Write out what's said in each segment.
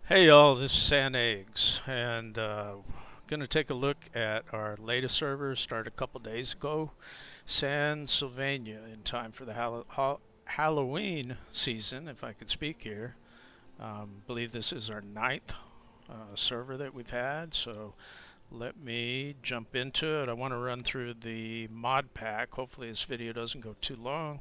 Hey y'all, this is SanEggs, and going to take a look at our latest server, started a couple days ago, SanSylvania, in time for the Halloween season, if I could speak here. Believe this is our ninth server that we've had, so let me jump into it. I want to run through the mod pack. Hopefully this video doesn't go too long,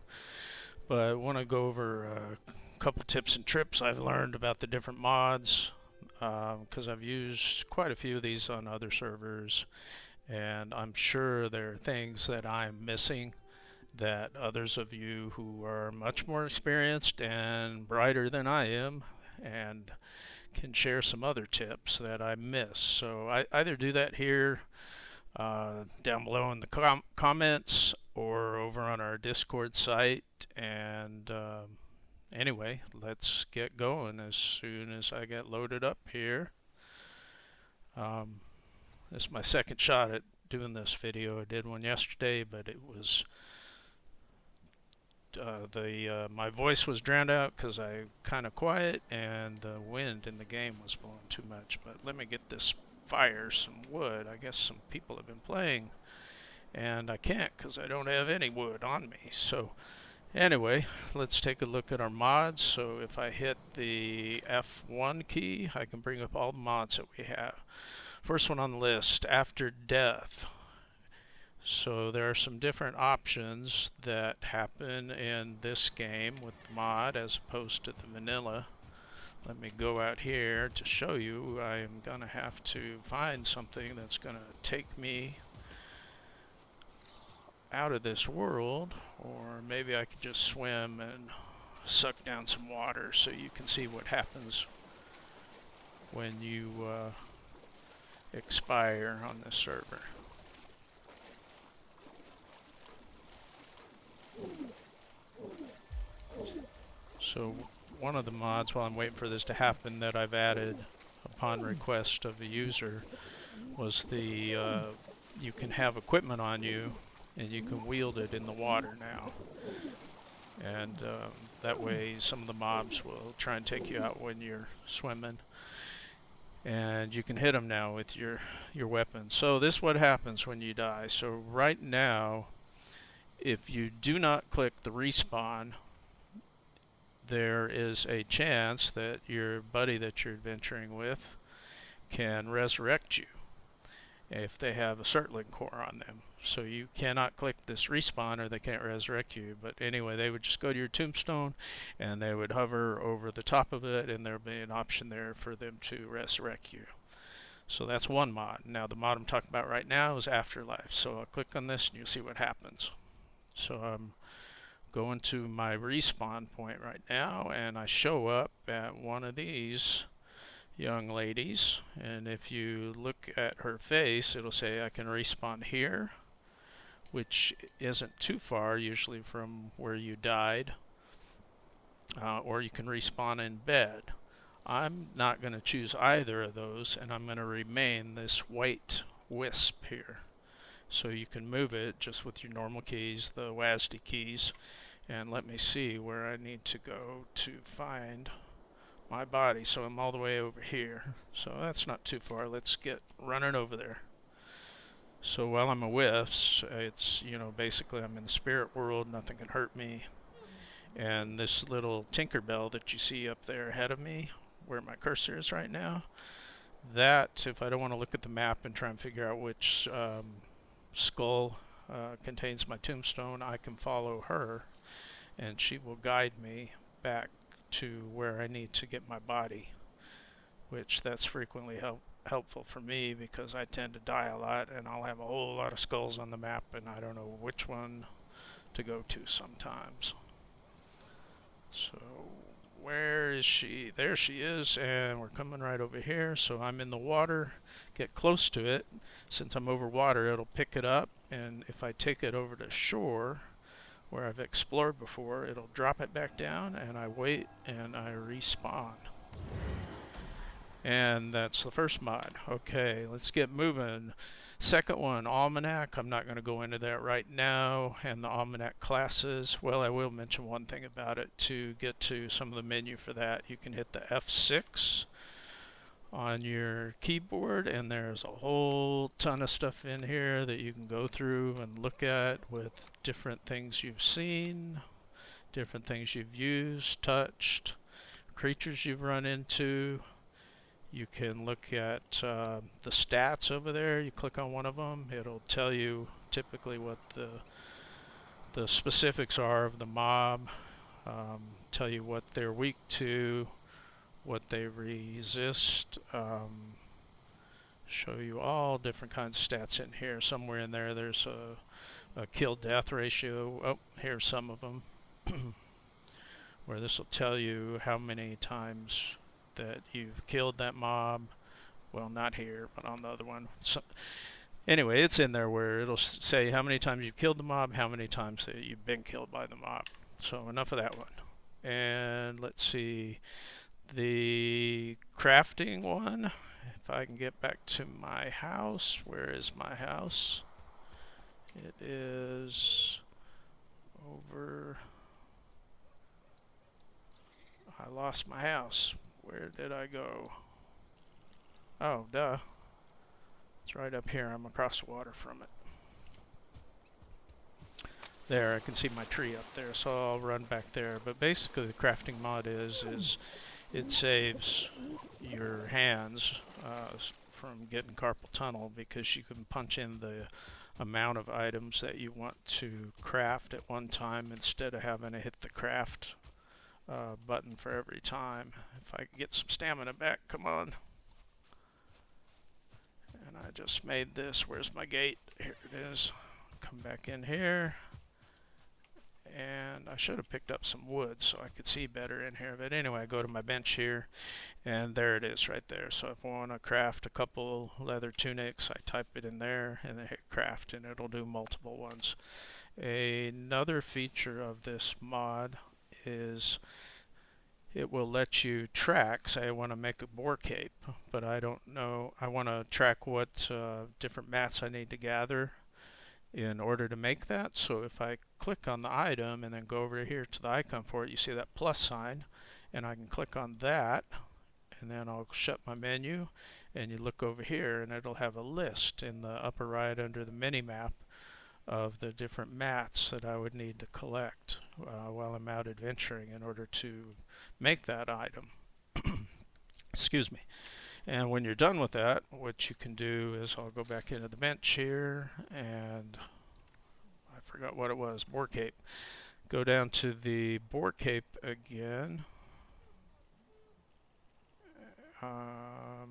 but I want to go over a couple tips and trips I've learned about the different mods, because I've used quite a few of these on other servers, and I'm sure there are things that I'm missing that others of you who are much more experienced and brighter than I am and can share some other tips that I miss. So I either do that here down below in the comments or over on our Discord site. And anyway, let's get going as soon as I get loaded up here. This is my second shot at doing this video. I did one yesterday, but it was my voice was drowned out because I kind of quiet and the wind in the game was blowing too much. But let me get this fire, some wood. I guess some people have been playing and I can't because I don't have any wood on me. So anyway, let's take a look at our mods. So if I hit the F1 key, I can bring up all the mods that we have. First one on the list, After Death. So there are some different options that happen in this game with the mod as opposed to the vanilla. Let me go out here to show you. I am going to have to find something that's going to take me out of this world, or maybe I could just swim and suck down some water so you can see what happens when you expire on this server. So one of the mods, while I'm waiting for this to happen, that I've added upon request of a user was the you can have equipment on you and you can wield it in the water now. And that way some of the mobs will try and take you out when you're swimming. And you can hit them now with your weapon. So this is what happens when you die. So right now, if you do not click the respawn, there is a chance that your buddy that you're adventuring with can resurrect you if they have a Certling core on them. So you cannot click this respawn or they can't resurrect you. But anyway, they would just go to your tombstone and they would hover over the top of it and there would be an option there for them to resurrect you. So that's one mod. Now the mod I'm talking about right now is Afterlife. So I'll click on this and you'll see what happens. So I'm going to my respawn point right now and I show up at one of these young ladies, and if you look at her face it'll say I can respawn here, which isn't too far usually from where you died, or you can respawn in bed. I'm not going to choose either of those and I'm going to remain this white wisp here. So you can move it just with your normal keys, the WASD keys, and let me see where I need to go to find my body. So I'm all the way over here, so that's not too far. Let's get running over there. So while I'm a wisp, it's, basically I'm in the spirit world, nothing can hurt me. And this little Tinkerbell that you see up there ahead of me, where my cursor is right now, that, if I don't want to look at the map and try and figure out which skull contains my tombstone, I can follow her and she will guide me back to where I need to get my body, which that's frequently helpful for me because I tend to die a lot and I'll have a whole lot of skulls on the map and I don't know which one to go to sometimes. So where is she? There she is, and we're coming right over here. So I'm in the water, get close to it. Since I'm over water, it'll pick it up, and if I take it over to shore where I've explored before, it'll drop it back down and I wait and I respawn. And that's the first mod. Okay, let's get moving. Second one, Almanac. I'm not going to go into that right now. And the Almanac classes, well, I will mention one thing about it. To get to some of the menu for that, you can hit the F6 on your keyboard, and there's a whole ton of stuff in here that you can go through and look at with different things you've seen, different things you've used, touched, creatures you've run into. You can look at the stats over there. You click on one of them, it'll tell you typically what the specifics are of the mob, tell you what they're weak to, what they resist, show you all different kinds of stats in here. Somewhere in there there's a kill death ratio. Oh, here's some of them where this will tell you how many times that you've killed that mob. Well, not here, but on the other one. So, anyway, it's in there where it'll say how many times you've killed the mob, how many times that you've been killed by the mob. So enough of that one. And let's see, the crafting one. If I can get back to my house, where is my house? It is over. I lost my house. Where did I go? Oh, duh. It's right up here. I'm across the water from it. There, I can see my tree up there, so I'll run back there. But basically, the crafting mod is it saves your hands from getting carpal tunnel, because you can punch in the amount of items that you want to craft at one time instead of having to hit the craft button for every time. If I can get some stamina back, come on. And I just made this. Where's my gate? Here it is. Come back in here. And I should have picked up some wood so I could see better in here. But anyway, I go to my bench here, and there it is right there. So if I want to craft a couple leather tunics, I type it in there and then hit craft, and it'll do multiple ones. Another feature of this mod is it will let you track. Say I want to make a boar cape, but I don't know. I want to track what different mats I need to gather in order to make that. So if I click on the item and then go over here to the icon for it, you see that plus sign, and I can click on that, and then I'll shut my menu, and you look over here and it'll have a list in the upper right under the mini map of the different mats that I would need to collect while I'm out adventuring in order to make that item. Excuse me. And when you're done with that, what you can do is, I'll go back into the bench here, and I forgot what it was, boar cape. Go down to the boar cape again. I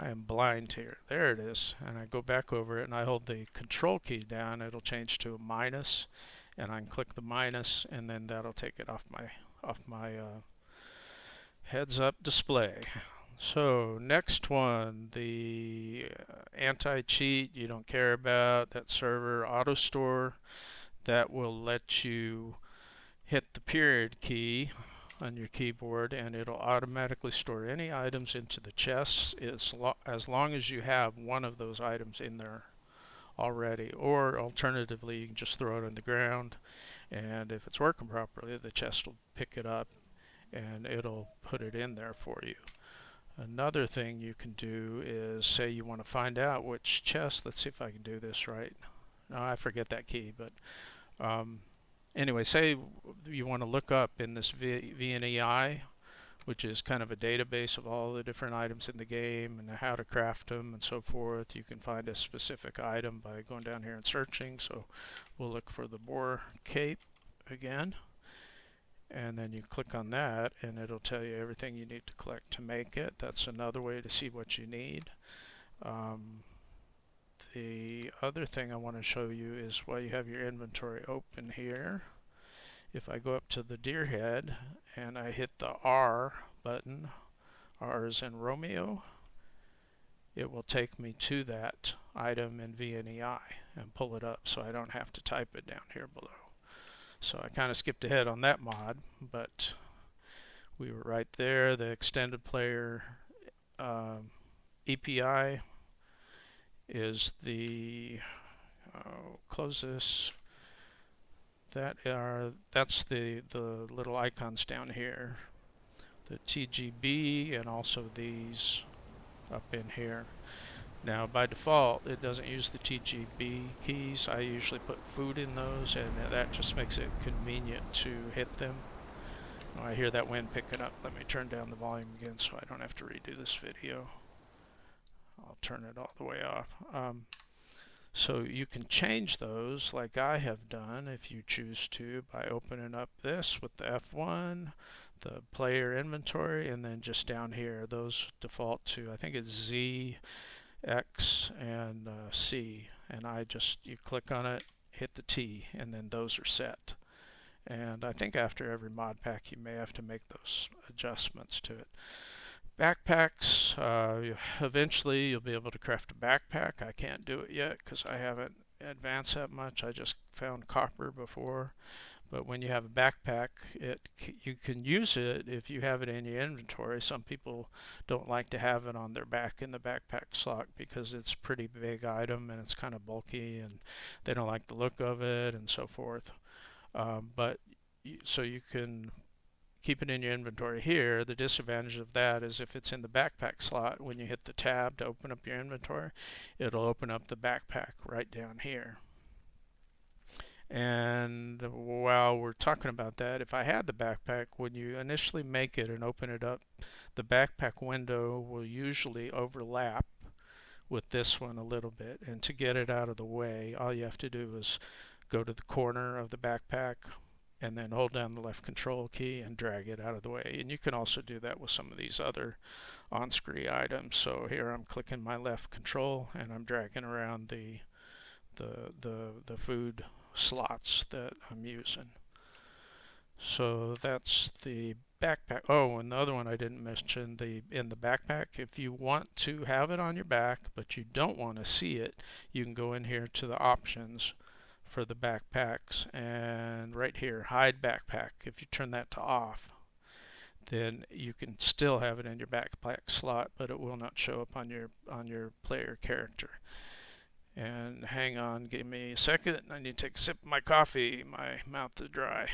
am blind here. There it is. And I go back over it, and I hold the control key down. It'll change to a minus, and I can click the minus, and then that'll take it off my heads-up display. So next one, the anti-cheat you don't care about, that server auto store, that will let you hit the period key on your keyboard, and it'll automatically store any items into the chests as long as you have one of those items in there already. Or alternatively, you can just throw it on the ground, and if it's working properly, the chest will pick it up and it'll put it in there for you. Another thing you can do is, say you want to find out which chest. Let's see if I can do this right. No, I forget that key, but anyway, say you want to look up in this VNEI, which is kind of a database of all the different items in the game and how to craft them and so forth. You can find a specific item by going down here and searching. So we'll look for the boar cape again, and then you click on that and it'll tell you everything you need to collect to make it. That's another way to see what you need. The other thing I want to show you is, while you have your inventory open here, if I go up to the deer head and I hit the R button, R is in Romeo, it will take me to that item in VNEI and pull it up, so I don't have to type it down here below. So I kind of skipped ahead on that mod, but we were right there. The extended player EPI is the close this. That's the little icons down here. the TGB, and also these up in here. Now by default it doesn't use the TGB keys. I usually put food in those, and that just makes it convenient to hit them. Oh, I hear that wind picking up. Let me turn down the volume again so I don't have to redo this video. I'll turn it all the way off. So you can change those like I have done if you choose to by opening up this with the F1, the player inventory, and then just down here those default to, I think it's Z, X, and C, and you click on it, hit the T, and then those are set. And I think after every mod pack you may have to make those adjustments to it. Backpacks, eventually you'll be able to craft a backpack. I can't do it yet because I haven't advanced that much. I just found copper before. But when you have a backpack, you can use it if you have it in your inventory. Some people don't like to have it on their back in the backpack slot because it's a pretty big item and it's kind of bulky and they don't like the look of it and so forth. So you can keep it in your inventory here. The disadvantage of that is if it's in the backpack slot, when you hit the tab to open up your inventory, it'll open up the backpack right down here. And while we're talking about that, if I had the backpack, when you initially make it and open it up, the backpack window will usually overlap with this one a little bit. And to get it out of the way, all you have to do is go to the corner of the backpack and then hold down the left control key and drag it out of the way. And you can also do that with some of these other on-screen items. So here I'm clicking my left control and I'm dragging around the food slots that I'm using. So that's the backpack. Oh, and the other one I didn't mention, in the backpack, if you want to have it on your back but you don't want to see it, you can go in here to the options for the backpacks, and right here, hide backpack. If you turn that to off, then you can still have it in your backpack slot, but it will not show up on your player character. And hang on, give me a second. I need to take a sip of my coffee. My mouth is dry.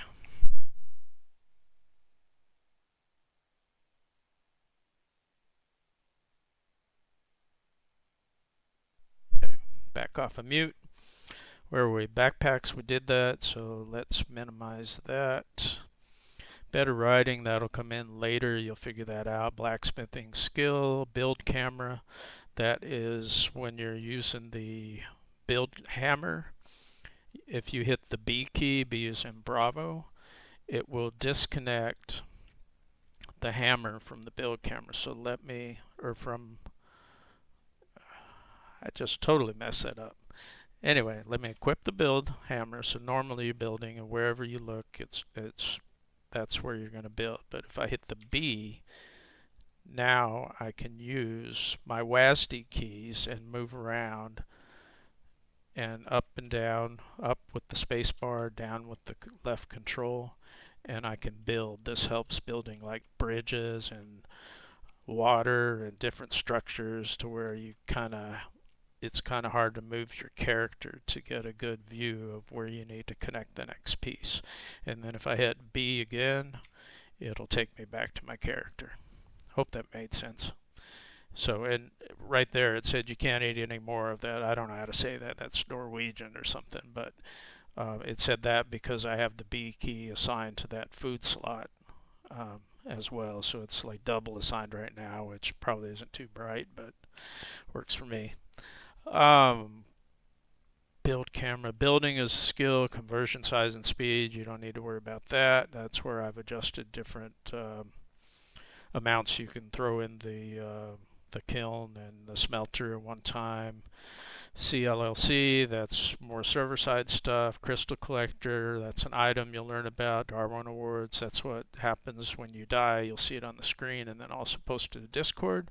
Okay, back off of mute. Where were we? Backpacks, we did that, so let's minimize that. Better writing, that'll come in later. You'll figure that out. Blacksmithing skill, build camera. That is when you're using the build hammer. If you hit the B key, B using Bravo, it will disconnect the hammer from the build camera. So I just totally messed that up. Anyway, let me equip the build hammer. So normally you're building, and wherever you look, that's where you're going to build. But if I hit the B, now I can use my WASD keys and move around and up and down, up with the space bar, down with the left control, and I can build. This helps building like bridges and water and different structures to where it's kind of hard to move your character to get a good view of where you need to connect the next piece. And then if I hit B again, it'll take me back to my character. Hope that made sense. So, and right there it said you can't eat any more of that. I don't know how to say that. That's Norwegian or something, but it said that because I have the B key assigned to that food slot as well. So it's like double assigned right now, which probably isn't too bright, but works for me. Build camera. Building is skill, conversion size, and speed. You don't need to worry about that. That's where I've adjusted different amounts you can throw in the kiln and the smelter at one time. CLLC, that's more server-side stuff. Crystal collector, that's an item you'll learn about. Darwin Awards, that's what happens when you die. You'll see it on the screen and then also posted to Discord.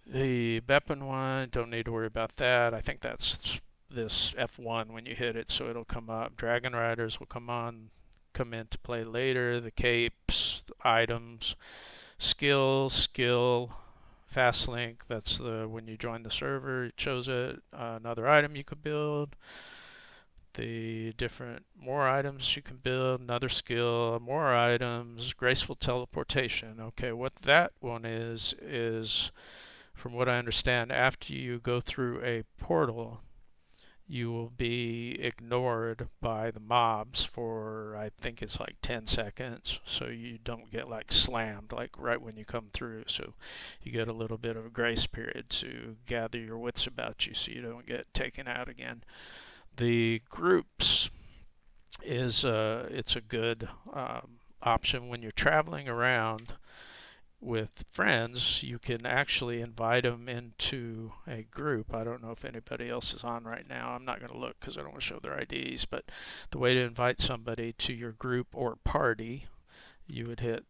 The Beppin one, don't need to worry about that. I think that's this F1 when you hit it, so it'll come up. Dragon Riders will come into play later. The capes, items, skill, fast link. That's when you join the server, you chose it. Another item you could build. the different more items you can build, another skill, more items, graceful teleportation. Okay, what that one is from what I understand, after you go through a portal, you will be ignored by the mobs for, I think it's like 10 seconds, so you don't get like slammed like right when you come through. So you get a little bit of a grace period to gather your wits about you so you don't get taken out again. The groups is it's a good option when you're traveling around with friends. You can actually invite them into a group. I don't know if anybody else is on right now. I'm not going to look because I don't want to show their IDs, but the way to invite somebody to your group or party, you would hit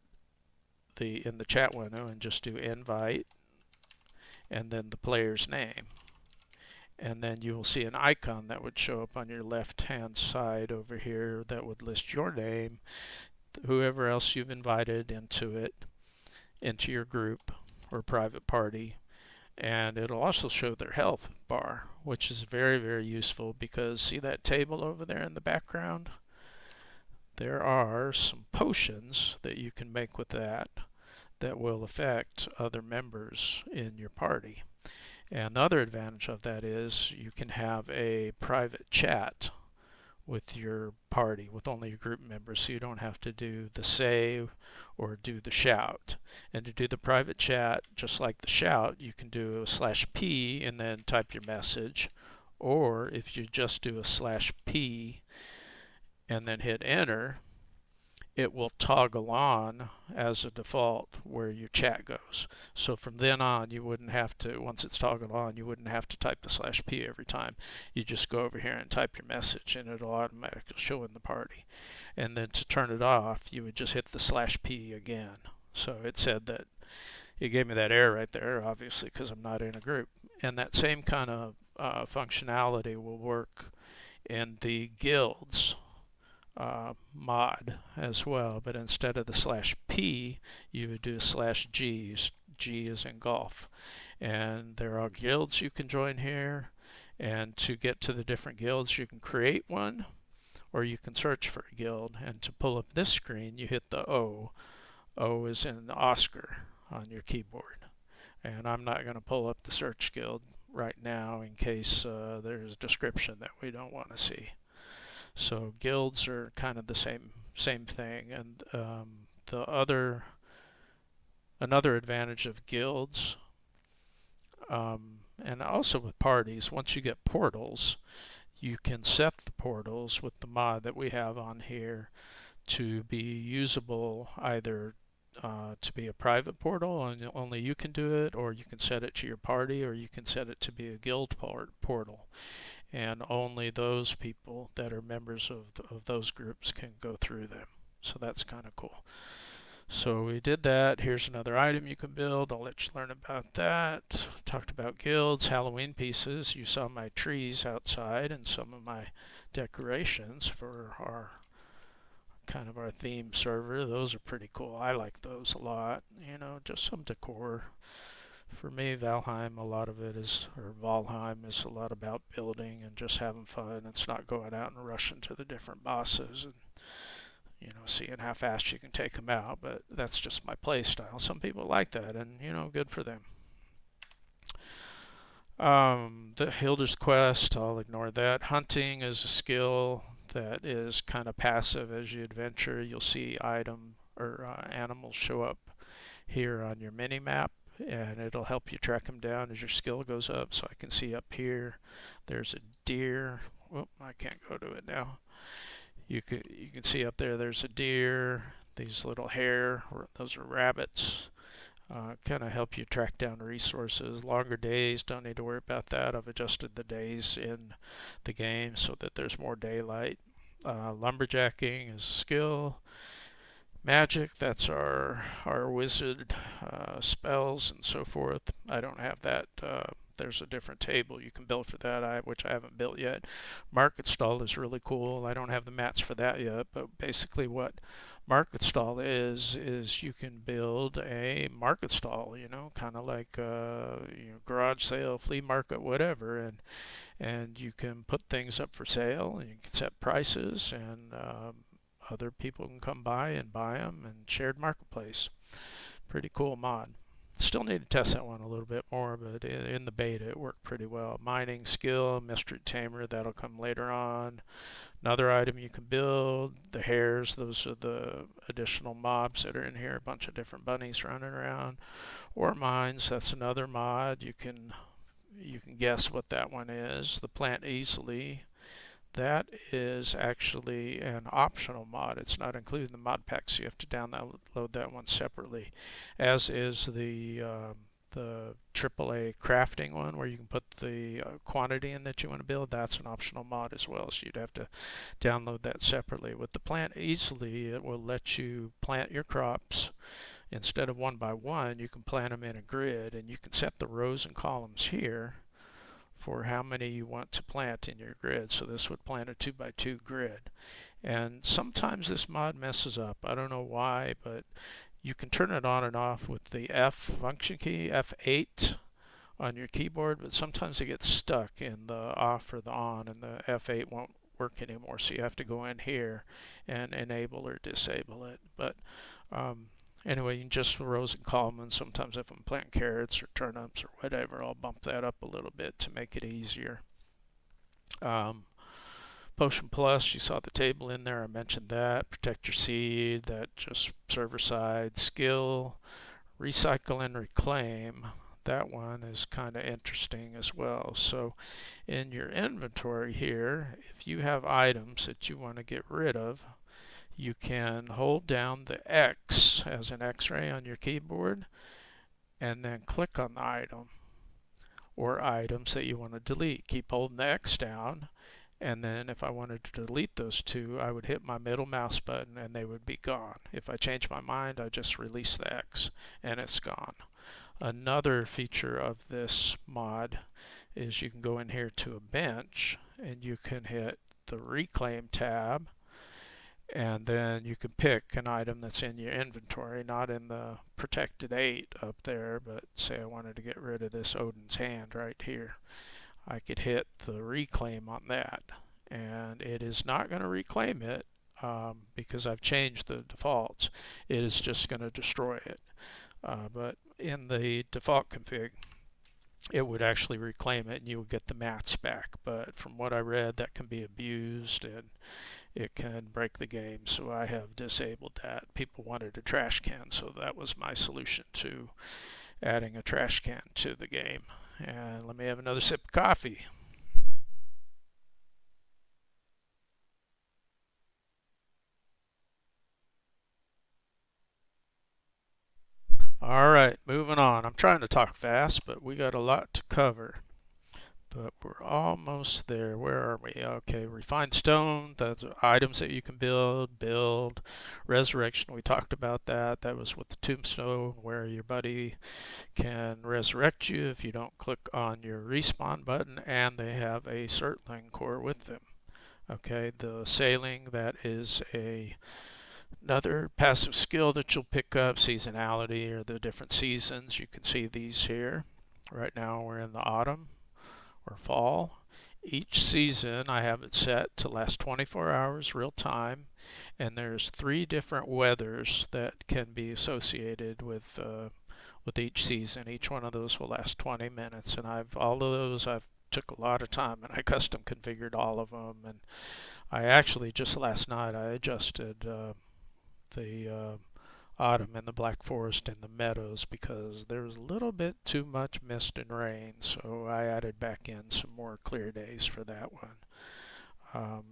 in the chat window and just do invite and then the player's name. And then you will see an icon that would show up on your left hand side over here that would list your name, whoever else you've invited into your group or private party, and it'll also show their health bar, which is very, very useful because see that table over there in the background? There are some potions that you can make with that will affect other members in your party. And the other advantage of that is you can have a private chat with your party, with only your group members, so you don't have to do the save or do the shout. And to do the private chat, just like the shout, you can do a /p and then type your message, or if you just do a /p and then hit enter, it will toggle on as a default where your chat goes. So from then on, you wouldn't have to, once it's toggled on, you wouldn't have to type the /p every time. You just go over here and type your message and it'll automatically show in the party. And then to turn it off, you would just hit the /p again. So it said that, it gave me that error right there, obviously, because I'm not in a group. And that same kind of functionality will work in the guilds mod as well, but instead of the /p, you would do a /g. G is in golf. And there are guilds you can join here, and to get to the different guilds, you can create one, or you can search for a guild. And to pull up this screen, you hit the O. O is in Oscar on your keyboard. And I'm not going to pull up the search guild right now in case there's a description that we don't want to see. So guilds are kind of the same thing. And another advantage of guilds, and also with parties, once you get portals, you can set the portals with the mod that we have on here to be usable either to be a private portal and only you can do it, or you can set it to your party, or you can set it to be a guild portal. And only those people that are members of those groups can go through them. So that's kind of cool. So we did that. Here's another item you can build. I'll let you learn about that. Talked about guilds, Halloween pieces. You saw my trees outside and some of my decorations for our theme server. Those are pretty cool. I like those a lot. You know, just some decor. For me, Valheim, a lot of it is, or Valheim is a lot about building and just having fun. It's not going out and rushing to the different bosses and, you know, seeing how fast you can take them out. But that's just my play style. Some people like that, and, you know, good for them. The Hilda's Quest, I'll ignore that. Hunting is a skill that is kind of passive as you adventure. You'll see item or animals show up here on your mini map, and it'll help you track them down as your skill goes up. So I can see up here there's a deer. Whoop, I can't go to it now. You can see up there there's a deer. These little hare, those are rabbits. Kind of help you track down resources. Longer days, don't need to worry about that. I've adjusted the days in the game so that there's more daylight. Lumberjacking is a skill. Magic, that's our wizard spells and so forth. I don't have that there's a different table you can build for that, which I haven't built yet. Market stall is really cool. I don't have the mats for that yet, but basically what market stall is you can build a market stall, kind of like garage sale, flea market, whatever, and you can put things up for sale, and you can set prices, and other people can come by and buy them, and shared marketplace. Pretty cool mod. Still need to test that one a little bit more, but in the beta it worked pretty well. Mining skill, mystery tamer, that'll come later on. Another item you can build, the hares, those are the additional mobs that are in here, a bunch of different bunnies running around. Ore mines, that's another mod. You can guess what that one is. The plant easily, that is actually an optional mod. It's not included in the mod pack, so you have to download that one separately, as is the AAA crafting one, where you can put the quantity in that you want to build. That's an optional mod as well, so you'd have to download that separately. With the plant easily, it will let you plant your crops. Instead of one by one, you can plant them in a grid, and you can set the rows and columns here for how many you want to plant in your grid. So this would plant a 2 by 2 grid. And sometimes this mod messes up. I don't know why, but you can turn it on and off with the F function key, F8 on your keyboard, but sometimes it gets stuck in the off or the on, and the F8 won't work anymore. So you have to go in here and enable or disable it. But anyway, you can just rows and columns, and sometimes if I'm planting carrots or turnips or whatever, I'll bump that up a little bit to make it easier. Potion Plus, you saw the table in there, I mentioned that. Protect your seed, that just server side. Skill, recycle and reclaim, that one is kind of interesting as well. So in your inventory here, if you have items that you want to get rid of, you can hold down the X as an X-ray on your keyboard and then click on the item or items that you want to delete. Keep holding the X down, and then if I wanted to delete those two, I would hit my middle mouse button and they would be gone. If I change my mind, I just release the X and it's gone. Another feature of this mod is you can go in here to a bench and you can hit the reclaim tab, and then you can pick an item that's in your inventory, not in the protected 8 up there, but say I wanted to get rid of this Odin's hand right here. I could hit the reclaim on that, and it is not going to reclaim it because I've changed the defaults. It is just going to destroy it. But in the default config, it would actually reclaim it and you would get the mats back. But from what I read, that can be abused and it can break the game, so I have disabled that. People wanted a trash can, so that was my solution to adding a trash can to the game. And let me have another sip of coffee. All right, moving on. I'm trying to talk fast, but we got a lot to cover. But we're almost there. Where are we? Okay, refined stone, those are items that you can build. Resurrection, we talked about that. That was with the tombstone, where your buddy can resurrect you if you don't click on your respawn button, and they have a Surtling core with them. Okay, the sailing, that is another passive skill that you'll pick up. Seasonality, or the different seasons. You can see these here. Right now we're in the autumn or fall. Each season I have it set to last 24 hours real time, and there's 3 different weathers that can be associated with each season. Each one of those will last 20 minutes, and all of those I've took a lot of time, and I custom configured all of them. And I actually just last night I adjusted the autumn in the Black Forest and the meadows because there was a little bit too much mist and rain, so I added back in some more clear days for that one.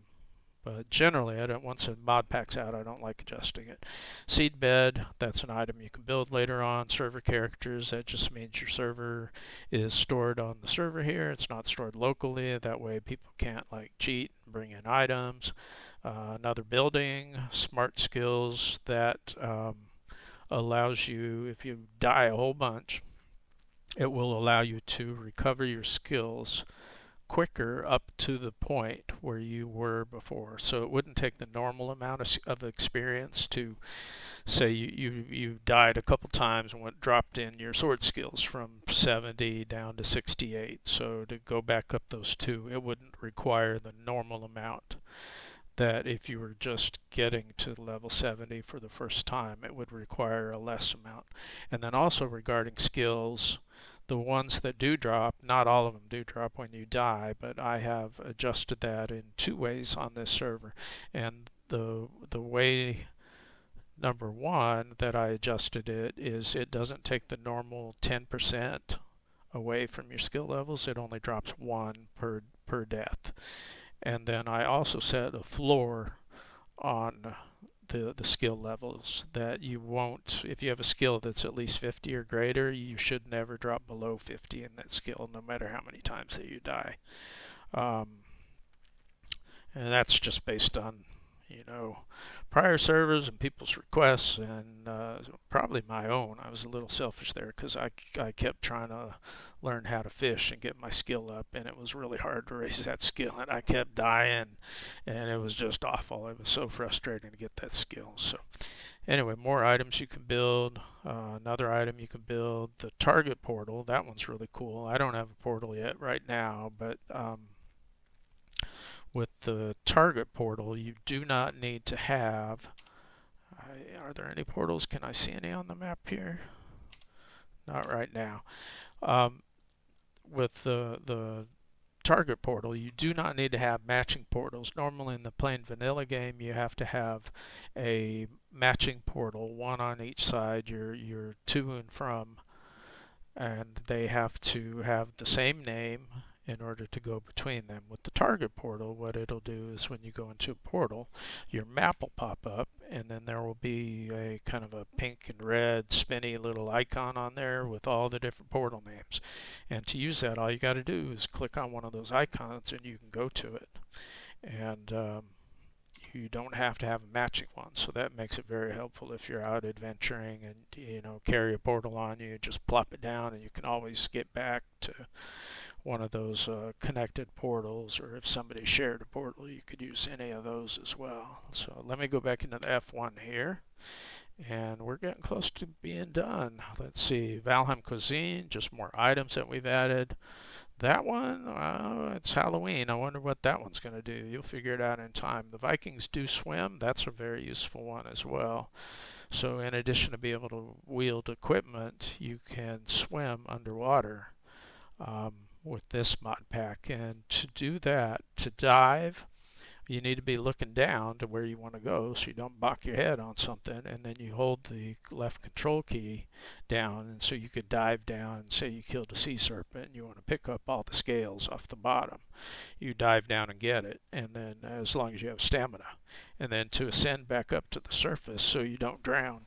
But generally, once a mod pack's out, I don't like adjusting it. Seed bed, that's an item you can build later on. Server characters, that just means your server is stored on the server here. It's not stored locally. That way people can't like cheat and bring in items. Another building, smart skills, that allows you, if you die a whole bunch, it will allow you to recover your skills quicker up to the point where you were before. So it wouldn't take the normal amount of experience to say you died a couple times and dropped in your sword skills from 70 down to 68. So to go back up those two, it wouldn't require the normal amount that if you were just getting to level 70 for the first time, it would require a less amount. And then also regarding skills, the ones that do drop, not all of them do drop when you die, but I have adjusted that in two ways on this server. And the way number one that I adjusted it is it doesn't take the normal 10% away from your skill levels. It only drops one per death. And then I also set a floor on the skill levels that you won't, if you have a skill that's at least 50 or greater, you should never drop below 50 in that skill, no matter how many times that you die. Um, and that's just based on, you know, prior servers and people's requests, and probably my own. I was a little selfish there because I kept trying to learn how to fish and get my skill up, and it was really hard to raise that skill, and I kept dying, and it was just awful. It was so frustrating to get that skill. So anyway, more items you can build. Another item you can build, the target portal. That one's really cool. I don't have a portal yet right now, but with the target portal, you do not need to have. Are there any portals? Can I see any on the map here? Not right now. Um, with the target portal, you do not need to have matching portals. Normally in the plain vanilla game, you have to have a matching portal, one on each side, your to and from, and they have to have the same name in order to go between them. With the target portal, what it'll do is when you go into a portal, your map will pop up, and then there will be a kind of a pink and red spinny little icon on there with all the different portal names. And to use that, all you got to do is click on one of those icons and you can go to it. And you don't have to have a matching one, so that makes it very helpful if you're out adventuring and carry a portal on you. Just plop it down and you can always get back to one of those connected portals, or if somebody shared a portal, you could use any of those as well. So let me go back into the F1 here, and we're getting close to being done. Let's see, Valheim cuisine, just more items that we've added. That one, it's Halloween. I wonder what that one's going to do. You'll figure it out in time. The Vikings do swim. That's a very useful one as well. So in addition to being able to wield equipment, you can swim underwater with this mod pack. And to do that, to dive, you need to be looking down to where you want to go so you don't bop your head on something, and then you hold the left control key down, and so you could dive down and say you killed a sea serpent and you want to pick up all the scales off the bottom. You dive down and get it, and then as long as you have stamina. And then to ascend back up to the surface so you don't drown,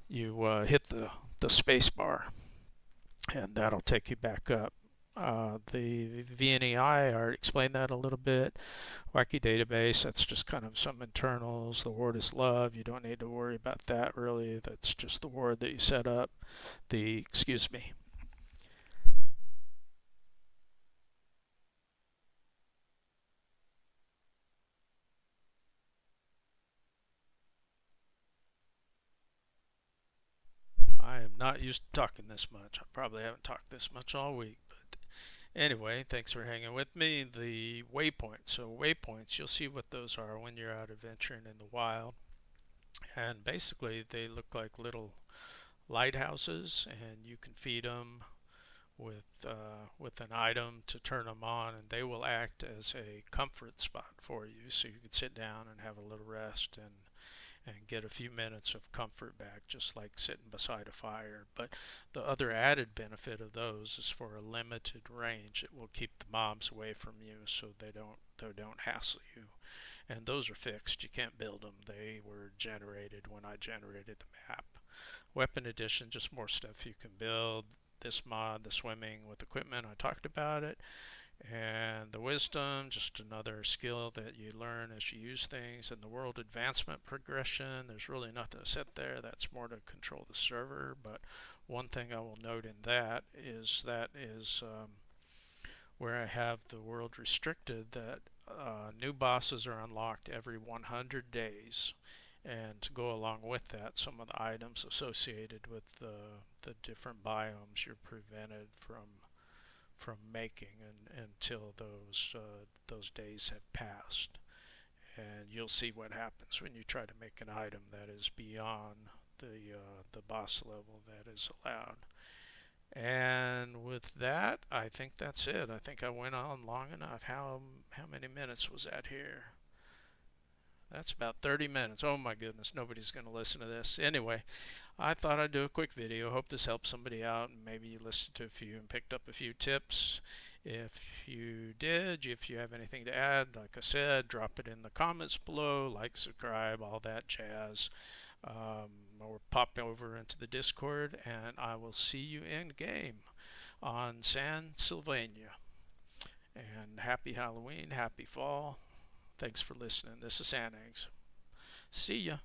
you hit the space bar, and that'll take you back up. The VNEI, I already explained that a little bit. Wacky database, that's just kind of some internals. The word is love. You don't need to worry about that really. That's just the word that you set up. Excuse me. I am not used to talking this much. I probably haven't talked this much all week, but anyway, thanks for hanging with me. The waypoints. So waypoints, you'll see what those are when you're out adventuring in the wild. And basically, they look like little lighthouses, and you can feed them with an item to turn them on, and they will act as a comfort spot for you, so you can sit down and have a little rest and get a few minutes of comfort back, just like sitting beside a fire. But the other added benefit of those is for a limited range. It will keep the mobs away from you, so they don't hassle you. And those are fixed. You can't build them. They were generated when I generated the map. Weapon edition, just more stuff you can build. This mod, the swimming with equipment, I talked about it. And the wisdom, just another skill that you learn as you use things. And the world advancement progression, there's really nothing to set there. That's more to control the server. But one thing I will note in that is where I have the world restricted, that new bosses are unlocked every 100 days. And to go along with that, some of the items associated with the different biomes you're prevented from making until those days have passed. And you'll see what happens when you try to make an item that is beyond the boss level that is allowed. And with that, I think that's it. I think I went on long enough. How many minutes was that here? That's about 30 minutes. Oh my goodness, nobody's going to listen to this. Anyway, I thought I'd do a quick video. Hope this helped somebody out, and maybe you listened to a few and picked up a few tips. If you did, if you have anything to add, like I said, drop it in the comments below. Like, subscribe, all that jazz. Or pop over into the Discord, and I will see you in game on SanSylvania. And happy Halloween, happy fall. Thanks for listening. This is SanEggs. See ya.